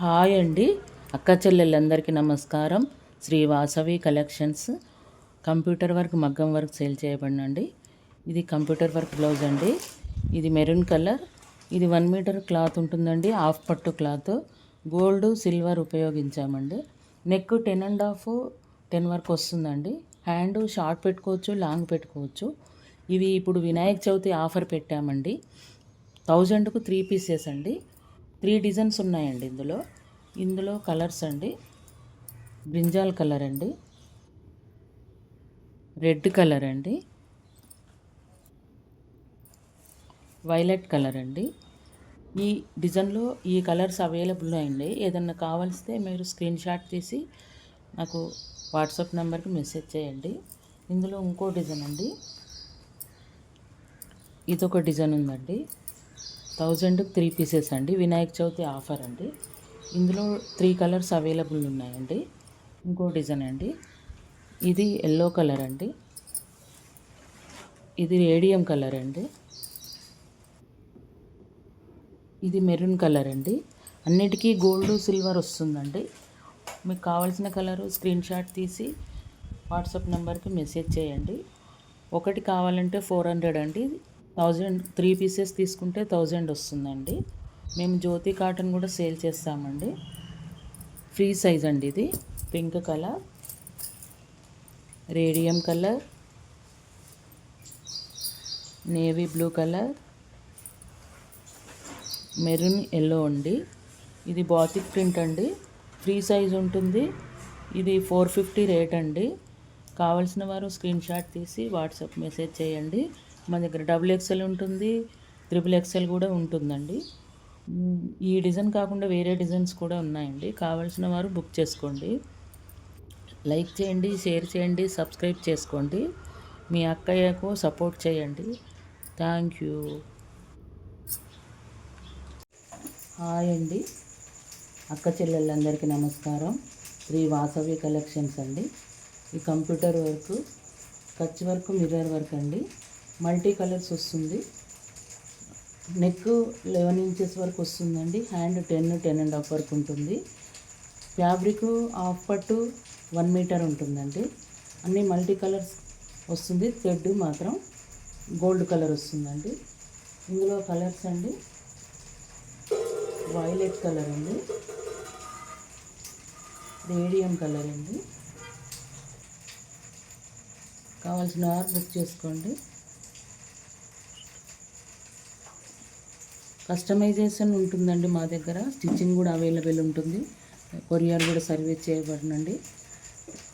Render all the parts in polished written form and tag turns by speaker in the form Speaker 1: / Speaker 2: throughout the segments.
Speaker 1: Hi అండి, అక్క చెల్లెళ్ళందరికీ నమస్కారం. Shri Vasavi collections computer work, మగ్గం వర్క్ సేల్ చేయబడినండి. ఇది కంప్యూటర్ వర్క్ బ్లౌజ్ అండి. ఇది మెరూన్ కలర్. ఇది 1 మీటర్ క్లాత్ ఉంటుందండి, హాఫ్ పట్టు క్లాత్. గోల్డ్ సిల్వర్ ఉపయోగించామండి. నెక్ 10.5 10 వరకు వస్తుందండి. హ్యాండ్ షార్ట్ పెట్టుకోవచ్చు, లాంగ్ పెట్టుకోవచ్చు. ఇవి ఇప్పుడు వినాయక చవితి ఆఫర్ పెట్టామండి. 1000కు 3 పీసెస్ అండి. 3 డిజైన్స్ ఉన్నాయండి ఇందులో కలర్స్ అండి. బ్రింజాల్ కలర్ అండి, రెడ్ కలర్ అండి, వైలెట్ కలర్ అండి. ఈ డిజైన్లో ఈ కలర్స్ అవైలబుల్ అండి. ఏదన్నా కావాల్స్తే మీరు స్క్రీన్ షాట్ తీసి నాకు వాట్సాప్ నెంబర్కి మెసేజ్ చేయండి. ఇందులో ఇంకో డిజైన్ అండి, ఇదొక డిజైన్ ఉందండి. 1000కు 3 పీసెస్ అండి, వినాయక చవితి ఆఫర్ అండి. ఇందులో 3 కలర్స్ అవైలబుల్ ఉన్నాయండి. ఇంకో డిజైన్ అండి, ఇది ఎల్లో కలర్ అండి, ఇది రేడియం కలర్ అండి, ఇది మెరూన్ కలర్ అండి. అన్నిటికీ గోల్డ్ సిల్వర్ వస్తుందండి. మీకు కావాల్సిన కలరు స్క్రీన్ షాట్ తీసి వాట్సాప్ నెంబర్కి మెసేజ్ చేయండి. ఒకటి కావాలంటే 400 అండి. 1000 3 పీసెస్ తీసుకుంటే 1000 వస్తుందండి. మేము జ్యోతి కాటన్ కూడా సేల్ చేస్తామండి. ఫ్రీ సైజ్ అండి. ఇది pink colour, radium colour, navy blue colour, maroon yellow అండి. ఇది బాతిక్ ప్రింట్ అండి, ఫ్రీ సైజ్ ఉంటుంది. ఇది 450 రేట్ అండి. కావాల్సిన వారు స్క్రీన్ షాట్ తీసి వాట్సాప్ మెసేజ్ చేయండి. మన దగ్గర XXL ఉంటుంది, XXL కూడా ఉంటుందండి. ఈ డిజైన్ కాకుండా వేరే డిజైన్స్ కూడా ఉన్నాయండి. కావాల్సిన వారు బుక్ చేసుకోండి. లైక్ చేయండి, షేర్ చేయండి, సబ్స్క్రైబ్ చేసుకోండి. మీ అక్కయ్యకు సపోర్ట్ చేయండి. Thank you. హాయ్ అండి, అక్క చెల్లెళ్ళందరికీ నమస్కారం. శ్రీ వాసవి కలెక్షన్స్ అండి. ఈ computer work, Kutch work, mirror work అండి. మల్టీ కలర్స్ వస్తుంది. నెక్ 11 ఇంచెస్ వరకు వస్తుందండి. హ్యాండ్ 10.5 వరకు ఉంటుంది. ఫ్యాబ్రిక్ హాఫ్ పట్టు 1 మీటర్ ఉంటుందండి. అన్నీ మల్టీ కలర్స్ వస్తుంది. థ్రెడ్ మాత్రం గోల్డ్ కలర్ వస్తుందండి. ఇందులో కలర్స్ అండి, వైలెట్ కలర్ అండి, రేడియం కలర్ అండి. కావాల్సిన వారు బుక్ చేసుకోండి. కస్టమైజేషన్ ఉంటుందండి మా దగ్గర. స్టిచ్చింగ్ కూడా అవైలబుల్ ఉంటుంది. కొరియర్ కూడా సర్వీస్ చేయబడినండి.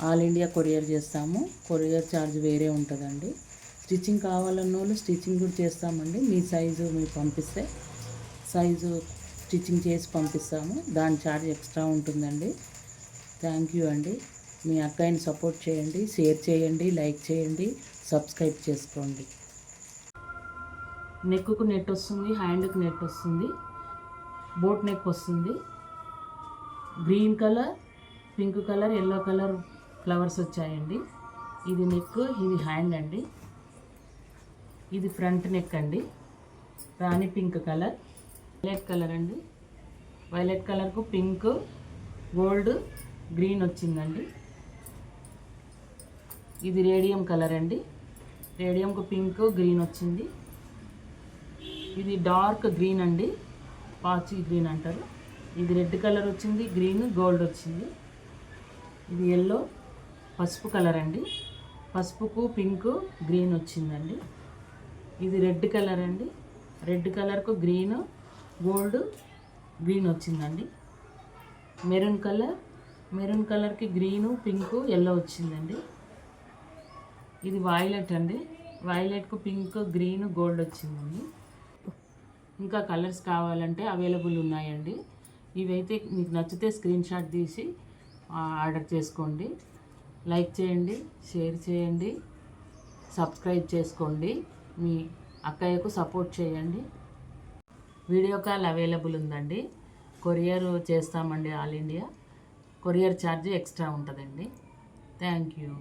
Speaker 1: ఆల్ ఇండియా కొరియర్ చేస్తాము. కొరియర్ ఛార్జ్ వేరే ఉంటుందండి. స్టిచ్చింగ్ కావాలన్న వాళ్ళు స్టిచ్చింగ్ కూడా చేస్తామండి. మీ సైజు మీరు పంపిస్తే సైజు స్టిచ్చింగ్ చేసి పంపిస్తాము. దాని ఛార్జ్ ఎక్స్ట్రా ఉంటుందండి. థ్యాంక్ యూ అండి. మీ అక్కయ్యని సపోర్ట్ చేయండి, షేర్ చేయండి, లైక్ చేయండి, సబ్స్క్రైబ్ చేసుకోండి. నెక్కు నెట్ వస్తుంది, హ్యాండ్కి నెట్ వస్తుంది, బోట్ నెక్ వస్తుంది. Green colour, pink colour, yellow colour flowers వచ్చాయండి. ఇది నెక్, ఇది హ్యాండ్ అండి. ఇది ఫ్రంట్ నెక్ అండి. రాణి పింక్ కలర్, వైలెట్ కలర్ అండి. వైలెట్ కలర్కు పింక్, గోల్డ్, గ్రీన్ వచ్చిందండి. ఇది రేడియం కలర్ అండి. రేడియంకు పింక్, గ్రీన్ వచ్చింది. ఇది డార్క్ గ్రీన్ అండి, పాచి గ్రీన్ అంటారు. ఇది రెడ్ కలర్ వచ్చింది, గ్రీన్, గోల్డ్ వచ్చింది. ఇది ఎల్లో, పసుపు కలర్ అండి. పసుపుకు పింక్, గ్రీన్ వచ్చిందండి. ఇది రెడ్ కలర్ అండి. రెడ్ కలర్కు గ్రీన్, గోల్డ్, గ్రీన్ వచ్చిందండి. మెరూన్ కలర్, మెరూన్ కలర్కి గ్రీను, పింక్, ఎల్లో వచ్చిందండి. ఇది వైలెట్ అండి. వైలెట్కు పింక్, గ్రీన్, గోల్డ్ వచ్చిందండి. ఇంకా కలర్స్ కావాలంటే అవైలబుల్ ఉన్నాయండి. ఇవైతే మీకు నచ్చితే స్క్రీన్ షాట్ తీసి ఆర్డర్ చేసుకోండి. లైక్ చేయండి, షేర్ చేయండి, సబ్స్క్రైబ్ చేసుకోండి. మీ అక్కయ్యకు సపోర్ట్ చేయండి. వీడియో కాల్ అవైలబుల్ ఉందండి. కొరియర్ చేస్తామండి, all India. Courier charge extra ఉంటుందండి. Thank you.